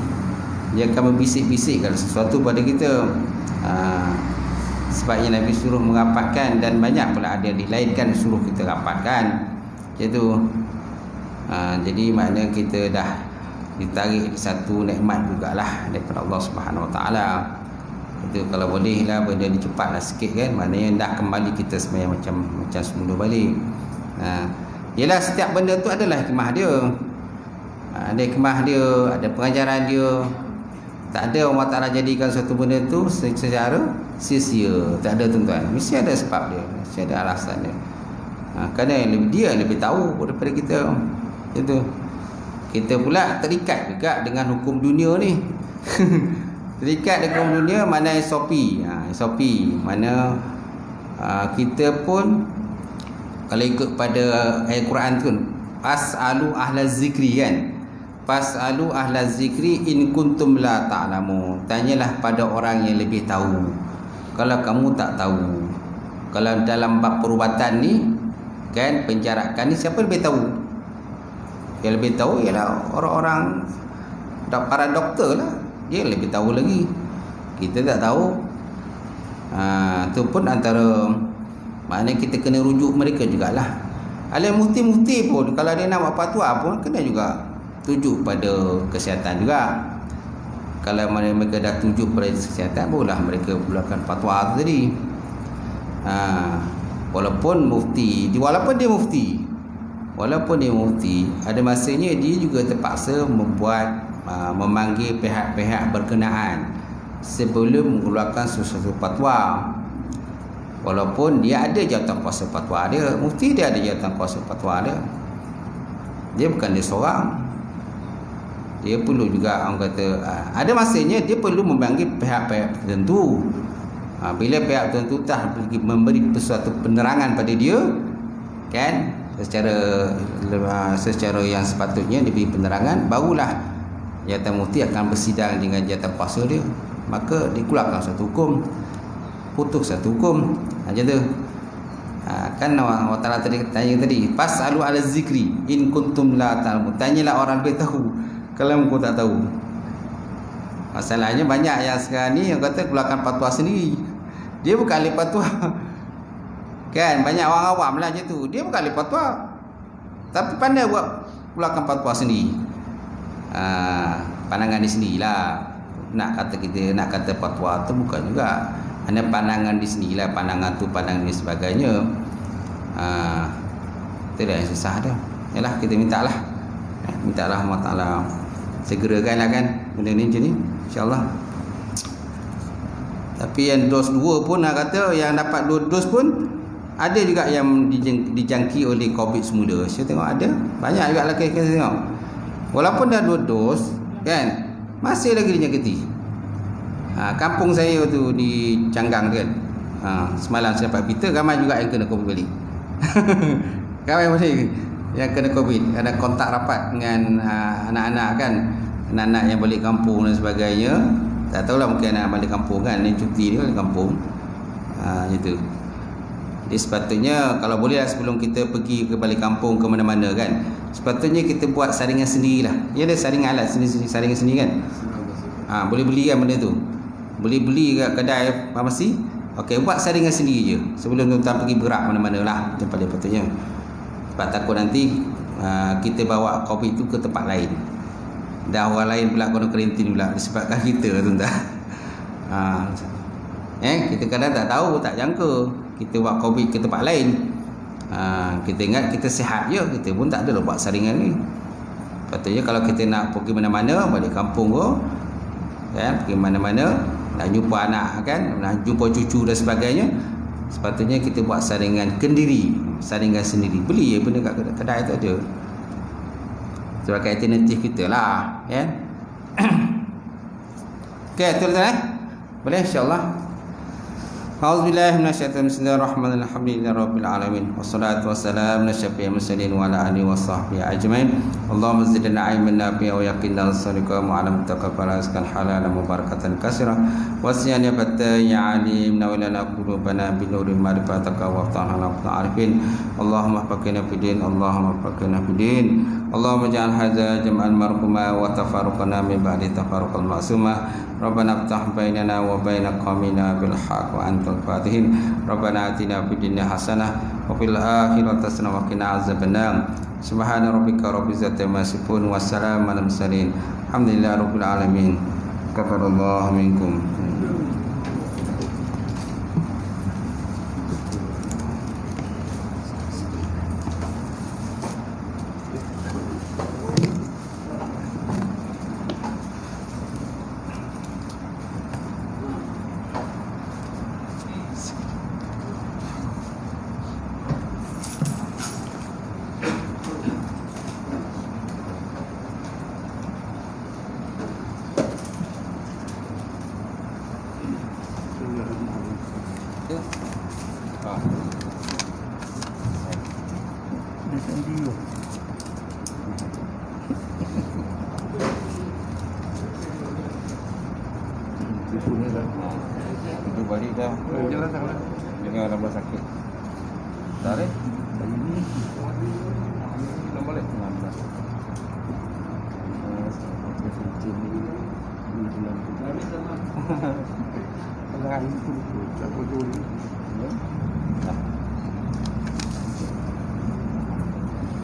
Dia akan membisik-bisik kalau sesuatu pada kita. Sebabnya Nabi suruh merapatkan, dan banyak pula ada dilainkan suruh kita rapatkan. Macam tu. Jadi makna kita dah ditarik satu nikmat jugalah daripada Allah Subhanahu Wa Taala. Itu kalau boleh lah benda ni cepatlah sikit kan, maknanya dah kembali kita sebenarnya macam semula balik. Yalah, setiap benda tu adalah hikmah dia. Ada hikmah dia, ada pengajaran dia. Tak ada Allah Ta'ala jadikan satu benda tu secara sia-sia. Tak ada, tuan-tuan. Mesti ada sebab dia, mesti ada alasan dia. Kerana dia lebih tahu daripada kita. Itu. Kita pula terikat juga dengan hukum dunia ni. Terikat dengan hukum dunia, mana SOP. SOP mana kita pun kalau ikut pada ayat Quran tu, fas'alu ahlaz zikri kan. Fas'alu ahlaz zikri in kuntum la ta'lamu. Tanyalah pada orang yang lebih tahu kalau kamu tak tahu. Kalau dalam bab perubatan ni kan, penjarakan ni, siapa lebih tahu? Yang lebih tahu ialah orang-orang para doktor lah. Dia lebih tahu lagi. Kita tak tahu. Tu pun antara maknanya kita kena rujuk mereka jugalah. Alim mufti-mufti pun kalau dia nak buat fatwa pun kena juga tuju pada kesihatan juga. Kalau mereka dah tuju pada kesihatan, barulah mereka keluarkan fatwa tu tadi. Walaupun dia mufti, ada masanya dia juga terpaksa memanggil pihak-pihak berkenaan sebelum mengeluarkan sesuatu fatwa. Walaupun dia ada jawatan kuasa fatwa dia, mufti dia ada jawatan kuasa fatwa dia. Dia bukan dia seorang. Dia perlu juga, orang kata, ada masanya dia perlu memanggil pihak-pihak tertentu. Bila pihak tertentu dah memberi sesuatu penerangan pada dia, kan, secara yang sepatutnya diberi penerangan, barulah jawatan mufti akan bersidang dengan jawatan kuasa dia. Maka dikeluarkan satu hukum, putus satu hukum. Macam tu. Kan Allah Ta'ala tadi tanya tadi, fas'alu ala zikri in kuntum la ta'lamun. Tanyalah orang lebih tahu kalau engkau tak tahu. Masalahnya banyak yang sekarang ni yang kata keluarkan fatwa sendiri. Dia bukan ahli fatwa. Kan, banyak orang awam lah macam tu. Dia bukan ahli fatwa, tapi pandai buat keluarkan fatwa sendiri. Pandangan dia sendirilah. Nak kata fatwa tu bukan juga. Hanya pandangan di sinilah, pandangan tu, pandangan ni sebagainya. Itu dah yang susah dah. Yalah, kita mintalah Allah Ta'ala segerakan lah kan benda ni macam ni, insyaAllah. Tapi yang dos 2 pun nak kata, yang dapat 2 dos pun ada juga yang dijangki oleh COVID semula. Saya tengok ada banyak juga lelaki kita tengok Walaupun dah 2 dos kan, masih lagi dinyakiti. Kampung saya tu di Canggang tu kan. Semalam saya dapat berita ramai juga yang kena COVID balik. Ramai boleh yang kena COVID, ada kontak rapat dengan anak-anak kan, anak-anak yang balik kampung dan sebagainya. Tak tahulah, mungkin anak balik kampung kan, ni cuti dia balik kampung. Gitu. Jadi sepatutnya kalau boleh lah, sebelum kita pergi ke balik kampung ke mana-mana kan, sepatutnya kita buat saringan sendirilah. Dia ada saringan alat sendiri, saringan sendiri kan. Boleh beli kan benda tu. Boleh beli kat kedai farmasi. Okey, buat saringan sendiri je sebelum tuan pergi berak mana-mana lah. Yang paling patutnya. Sebab takut nanti kita bawa COVID tu ke tempat lain. Dan orang lain pula kena karantin pula disebabkan kita tuan-tuan. Kita kadang tak tahu, tak jangka kita buat COVID ke tempat lain. Kita ingat kita sihat je, kita pun tak ada buat saringan ni. Patutnya kalau kita nak pergi mana-mana, balik kampung ke kan, pergi mana-mana, nak jumpa anak kan, nak jumpa cucu dan sebagainya, sepatutnya kita buat saringan kendiri, saringan sendiri. Beli je benda kat kedai tu ada, sebagai alternatif kita lah kan. Okey, tuan-tuan boleh insya-Allah. A'udzubillahi minasyaitonir rajim. Bismillahirrahmanirrahim. Alhamdulillahirabbil alamin. Wassalatu wassalamu ala asyrafil mursalin wa ala alihi washabbihi ajmain. Allahumma zidna ilman nafi'a wa yaqinan sadiqan wa 'alaman taqabbala rizqan halalan mubarakatan katsira. Wasiyan ya fatta ya alim nawlana qulubana bi nuril ma'rifataka wa ta'ala arifin. Allahumma faqina fid din, Allahumma faqina fid din. Allahumma ja'al hadza jam'an marhuma wa tafarruqana min ba'di tafarruqal ma'suma. Rabbana iftah bainana wa baina qaumina bil haqq wa antal fatihin. Rabbana atina fid dunya hasanah wa fil akhirati hasanah wa qina azabannar. Subhana rabbika rabbil izzati amma yasifun wa salamun alal mursalin. Alhamdulillahi rabbil alamin. Kafarallahu minkum. Itu balik dah. Jalan sana. Jangan rambut sakit. Tarik. Ini. Nak balik. Nampak. Kalau itu tak betul.